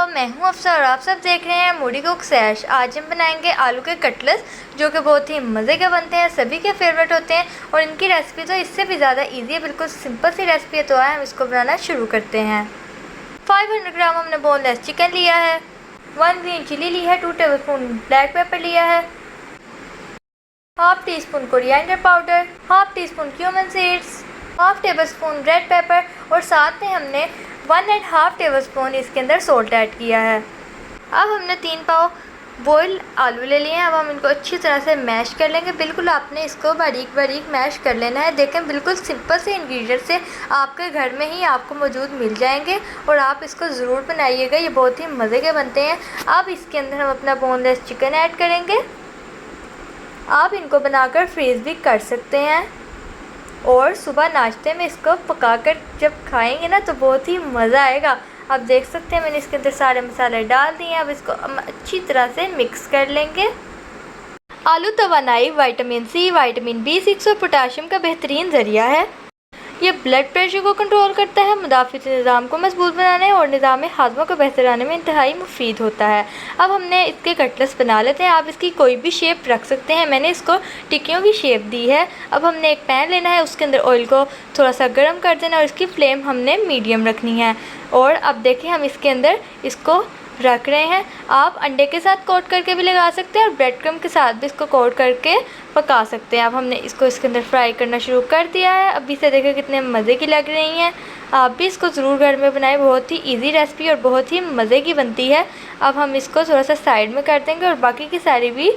मैं हूं अफसा और आप सब देख रहे हैं मूडी कुक सैश। आज हम बनाएंगे आलू के कटलेट्स, जो कि बहुत ही मज़े के बनते हैं, सभी के फेवरेट होते हैं और इनकी रेसिपी तो इससे भी ज़्यादा इजी है, बिल्कुल सिंपल सी रेसिपी है। तो आए हम इसको बनाना शुरू करते हैं। 500 ग्राम हमने बोनलेस चिकन लिया है, 1 ग्रीन चिली ली है, 2 टेबलस्पून ब्लैक पेपर लिया है, half tea spoon coriander powder, half tea spoon cumin seeds, half table spoon red pepper और साथ में हमने 1.5 टेबल स्पून इसके अंदर सोल्ट ऐड किया है। अब हमने 3 पाव बॉयल आलू ले लिए हैं। अब हम इनको अच्छी तरह से मैश कर लेंगे। बिल्कुल आपने इसको बारीक बारीक मैश कर लेना है। देखें, बिल्कुल सिंपल से इंग्रेडिएंट से आपके घर में ही आपको मौजूद मिल जाएंगे और आप इसको ज़रूर बनाइएगा, ये बहुत ही मज़े के बनते हैं। अब इसके अंदर हम अपना बोनलेस चिकन ऐड करेंगे। आप इनको बनाकर फ्रीज़ भी कर सकते हैं और सुबह नाश्ते में इसको पकाकर जब खाएंगे ना तो बहुत ही मज़ा आएगा। आप देख सकते हैं मैंने इसके अंदर सारे मसाले डाल दिए हैं। अब इसको अच्छी तरह से मिक्स कर लेंगे। आलू तवानाई विटामिन सी, विटामिन B6 और पोटाशियम का बेहतरीन ज़रिया है। ये ब्लड प्रेशर को कंट्रोल करता है, मुदाफ़िती निज़ाम को मजबूत बनाने और निज़ाम हाज़मा को बेहतर बनाने में इंतहाई मुफीद होता है। अब हमने इसके कटलेट्स बना लेते हैं। आप इसकी कोई भी शेप रख सकते हैं, मैंने इसको टिक्कियों की शेप दी है। अब हमने एक पैन लेना है, उसके अंदर ऑयल को थोड़ा सा गर्म कर देना और इसकी फ्लेम हमने मीडियम रखनी है। और अब देखिए हम इसके अंदर इसको रख रहे हैं। आप अंडे के साथ कोट करके भी लगा सकते हैं और ब्रेड क्रम्ब के साथ भी इसको कोट करके पका सकते हैं। अब हमने इसको इसके अंदर फ्राई करना शुरू कर दिया है। अभी से देखिए कितने मज़े की लग रही हैं। आप भी इसको ज़रूर घर में बनाएं, बहुत ही इजी रेसिपी और बहुत ही मज़े की बनती है। अब हम इसको थोड़ा सा साइड में कर देंगे और बाकी की सारी भी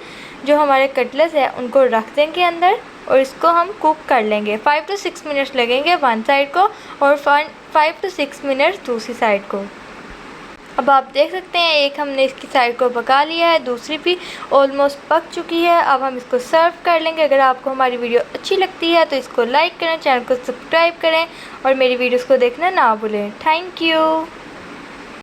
जो हमारे कटलेट्स हैं उनको रख देंगे अंदर और इसको हम कुक कर लेंगे। 5 to 6 मिनट्स लगेंगे वन साइड को और 5 to 6 मिनट्स दूसरी साइड को। अब आप देख सकते हैं एक हमने इसकी साइड को पका लिया है, दूसरी भी ऑलमोस्ट पक चुकी है। अब हम इसको सर्व कर लेंगे। अगर आपको हमारी वीडियो अच्छी लगती है तो इसको लाइक करें, चैनल को सब्सक्राइब करें और मेरी वीडियोस को देखना ना भूलें। Thank you.